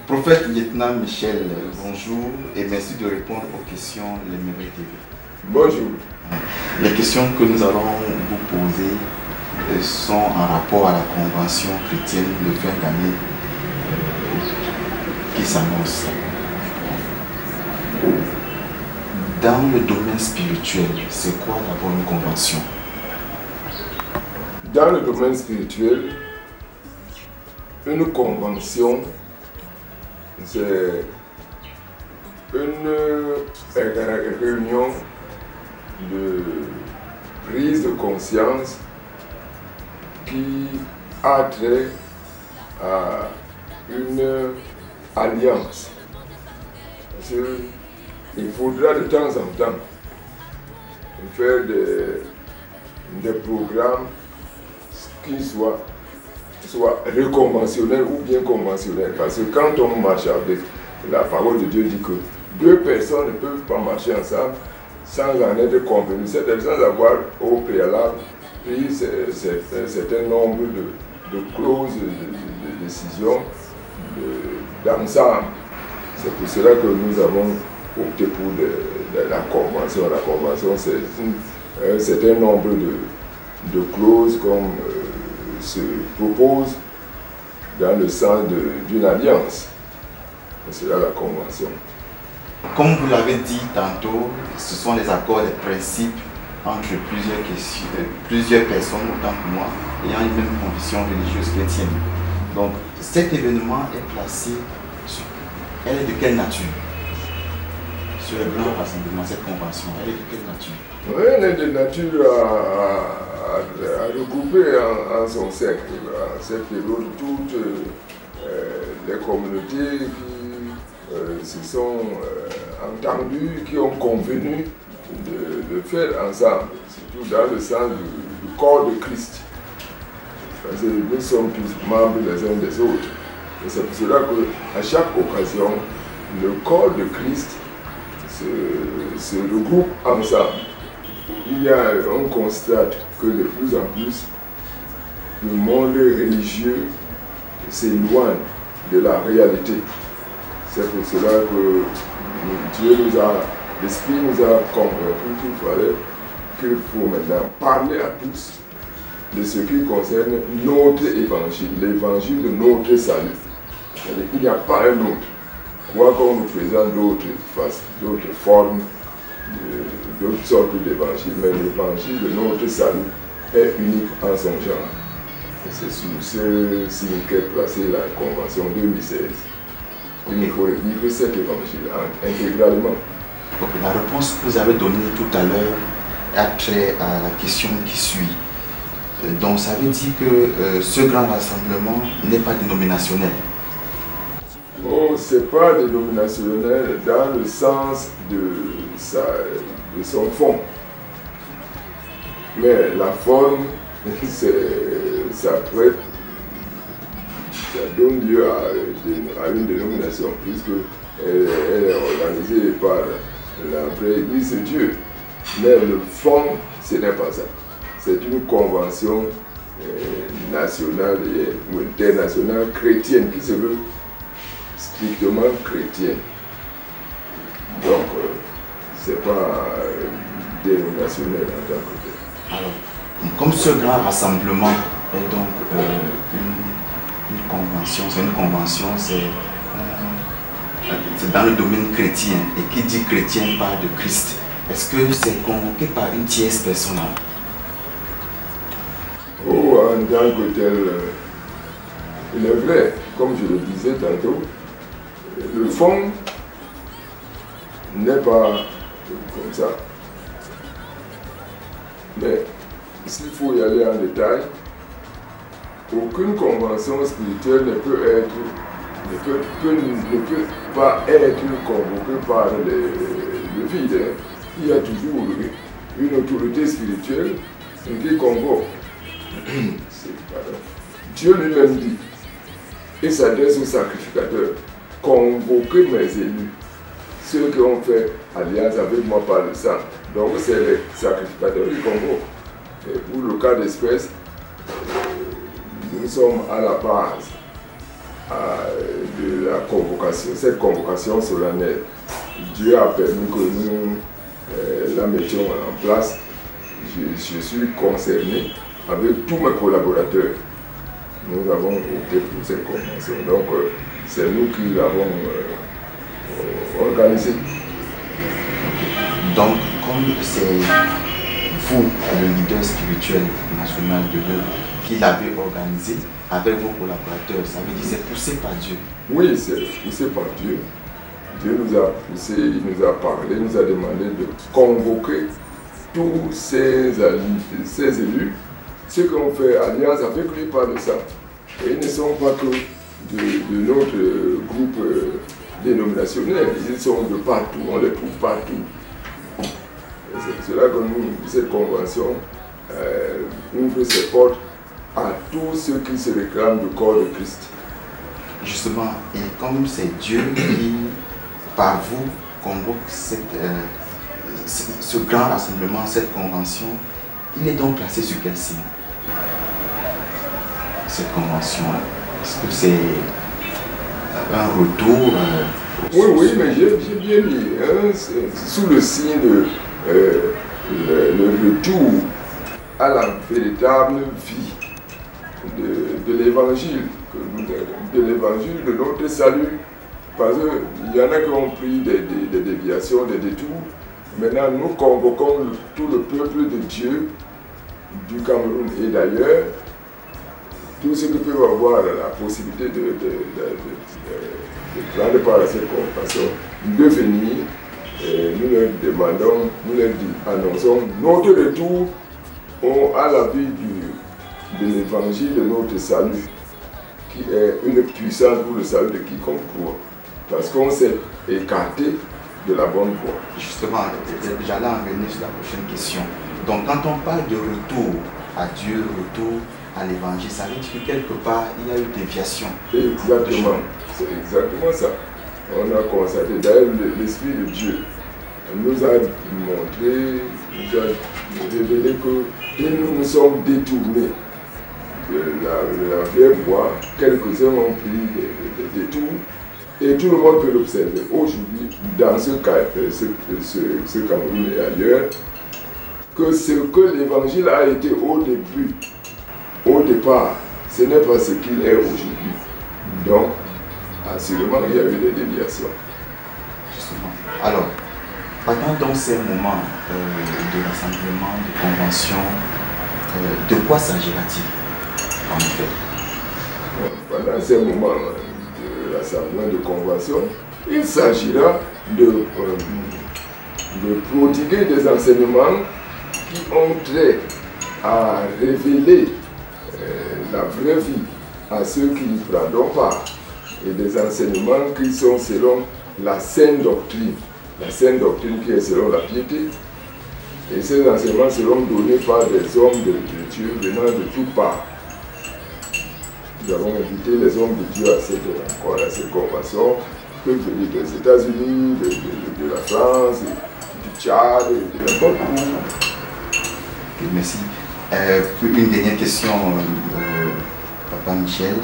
Prophète lieutenant Michel, bonjour et merci de répondre aux questions de l'Emery TV. Bonjour. Les questions que nous allons vous poser sont en rapport à la convention chrétienne de fin d'année qui s'annonce. Dans le domaine spirituel, c'est quoi d'abord une convention? Dans le domaine spirituel, une convention, c'est une réunion de prise de conscience qui a trait à une alliance. Parce qu'il faudra de temps en temps faire des programmes qui soient reconventionnels ou bien conventionnels. Parce que quand on marche avec la parole de Dieu, dit que deux personnes ne peuvent pas marcher ensemble sans en être convenues, c'est-à-dire sans avoir au préalable pris un certain nombre de clauses de décision d'ensemble. C'est pour cela que nous avons opté pour la convention. La convention, c'est un certain nombre de clauses comme se propose dans le sens d'une alliance. C'est là la convention. Comme vous l'avez dit tantôt, ce sont les accords, les principes entre plusieurs personnes, autant que moi, ayant une même conviction religieuse chrétienne. Donc cet événement est placé sur... Elle est de quelle nature? Sur le grand rassemblement, cette convention, elle est de quelle nature? Oui, elle est de nature à regrouper en son cercle, toutes les communautés qui se sont entendues, qui ont convenu de faire ensemble, surtout dans le sens du corps de Christ. Parce que nous sommes tous membres les uns des autres. Et c'est pour cela qu'à chaque occasion, le corps de Christ se regroupe ensemble. On constate que de plus en plus, le monde religieux s'éloigne de la réalité. C'est pour cela que l'Esprit nous a convaincus qu'il faut maintenant parler à tous de ce qui concerne notre évangile, l'évangile de notre salut. Il n'y a pas un autre. Quoi qu'on nous présente d'autres formes, d'autres sortes d'évangile, mais l'évangile de notre salut est unique en son genre. C'est sous ce signe qu'est placée la Convention 2016. Il faut vivre cet évangile intégralement. Donc, la réponse que vous avez donnée tout à l'heure a trait à la question qui suit. Donc ça veut dire que ce grand rassemblement n'est pas dénominationnel. Oh, ce n'est pas dénominationnel dans le sens de son fond. Mais la forme, ça donne lieu à une dénomination, puisque elle est organisée par la vraie Église de Dieu. Mais le fond, ce n'est pas ça. C'est une convention nationale ou internationale chrétienne qui se veut strictement chrétienne. Donc, ce n'est pas dénominationnel en tant que tel. Alors, comme ce grand rassemblement est donc une convention, c'est dans le domaine chrétien, et qui dit chrétien parle de Christ. Est-ce que c'est convoqué par une tierce personne? Oh, en tant que tel, il est vrai, comme je le disais tantôt, le fond n'est pas comme ça. Mais s'il faut y aller en détail, aucune convention spirituelle ne peut pas être convoquée par le vide. Hein. Il y a toujours une autorité spirituelle qui convoque. Dieu lui-même dit, il s'adresse aux sacrificateurs, convoquez mes élus, ceux qui ont fait alliance avec moi par le sang. Donc c'est les sacrificateurs qui convoquent. Et pour le cas d'espèce, nous sommes à la base de la convocation, cette convocation solennelle. Dieu a permis que nous la mettions en place. Je suis concerné avec tous mes collaborateurs. Nous avons opté pour cette convention. Donc c'est nous qui l'avons organisée. Donc comme c'est vous, le leader spirituel national de l'œuvre, qui l'avez organisé avec vos collaborateurs, ça veut dire que c'est poussé par Dieu. Oui, c'est poussé par Dieu. Dieu nous a poussé, il nous a parlé, il nous a demandé de convoquer tous ces élus, ceux qui ont fait alliance avec lui par le sang. Et ils ne sont pas que de notre groupe dénominationnel, ils sont de partout, on les trouve partout. C'est cela que cette convention ouvre ses portes à tous ceux qui se réclament du corps de Christ. Justement, et comme c'est Dieu qui, par vous, convoque ce grand rassemblement, cette convention, il est donc placé sur quel signe? Cette convention, est-ce que c'est un retour Oui, mais j'ai bien dit, hein, sous le signe de le retour à la véritable vie de l'évangile, de notre salut. Parce qu'il y en a qui ont pris des déviations, des détours. Maintenant, nous convoquons tout le peuple de Dieu du Cameroun et d'ailleurs, tous ceux qui peuvent avoir la possibilité de prendre part à cette convocation, de venir. Et nous leur demandons, nous leur annonçons notre retour à la vie de l'évangile de notre salut, qui est une puissance pour le salut de quiconque croit. Parce qu'on s'est écarté de la bonne voie. Justement, j'allais en venir sur la prochaine question. Donc quand on parle de retour à Dieu, retour à l'évangile, ça veut dire que quelque part, il y a eu déviation. Exactement, c'est exactement ça. On a constaté, d'ailleurs l'Esprit de Dieu nous a montré, nous a révélé que nous nous sommes détournés de la vraie voie. Quelques-uns ont pris des détours et tout le monde peut l'observer. Aujourd'hui, dans ce Cameroun et ailleurs, que ce que l'évangile a été au début, au départ, ce n'est pas ce qu'il est aujourd'hui. Donc, assurément, il y a eu des déviations. Justement. Alors, pendant donc ces moments de rassemblement, de convention, de quoi s'agira-t-il en effet? Pendant ces moments de rassemblement, de convention, il s'agira de prodiguer des enseignements qui ont trait à révéler la vraie vie à ceux qui y prendront part, et des enseignements qui sont selon la saine doctrine qui est selon la piété. Et ces enseignements seront donnés par des hommes de Dieu venant de toutes parts. Nous avons invité les hommes de Dieu à cette convention, qui peuvent venir des États-Unis, de la France, du Tchad, de n'importe où. Merci. Une dernière question, Papa Michel.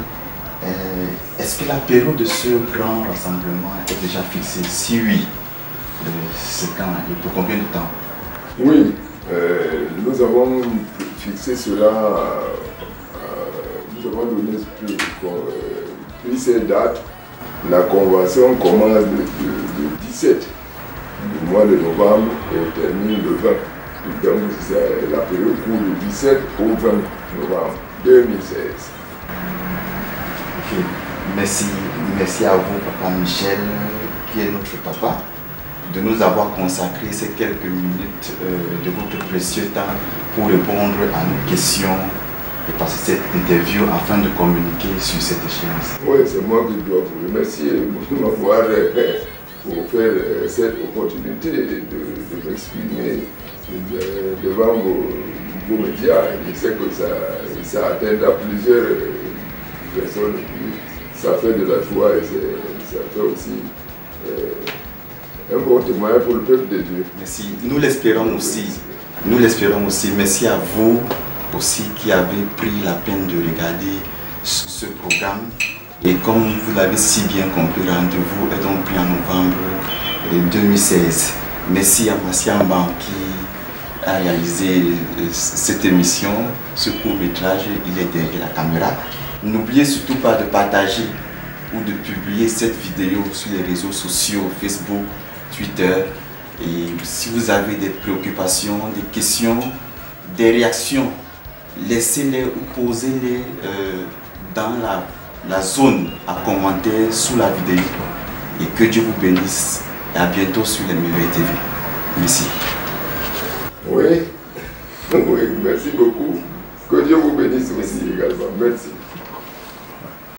Est-ce que la période de ce grand rassemblement est déjà fixée? Si oui, c'est quand et pour combien de temps? Oui, nous avons fixé cela, nous avons donné pris cette date. La convention commence le 17 du mois de novembre et termine le 20. Donc la période court du 17 au 20 novembre 2016. Ok, merci à vous, Papa Michel, qui est notre papa. de nous avoir consacré ces quelques minutes de votre précieux temps pour répondre à nos questions et passer cette interview afin de communiquer sur cette échéance. Oui, c'est moi qui dois vous remercier de m'avoir offert cette opportunité de m'exprimer devant vos médias. Je sais que ça atteint à plusieurs personnes. Ça fait de la joie et ça fait aussi un bon témoignage pour le peuple de Dieu. Merci. Nous l'espérons aussi. Nous l'espérons aussi. Merci à vous aussi qui avez pris la peine de regarder ce programme. Et comme vous l'avez si bien compris, le rendez-vous est donc pris en novembre 2016. Merci à Massiamba qui a réalisé cette émission, ce court-métrage. Il est derrière la caméra. N'oubliez surtout pas de partager ou de publier cette vidéo sur les réseaux sociaux, Facebook, Twitter. Et si vous avez des préoccupations, des questions, des réactions, laissez-les ou posez-les dans la zone à commenter sous la vidéo. Et que Dieu vous bénisse. Et à bientôt sur les Merveilles TV. Merci. Oui, oui, merci beaucoup. Que Dieu vous bénisse aussi également. Merci.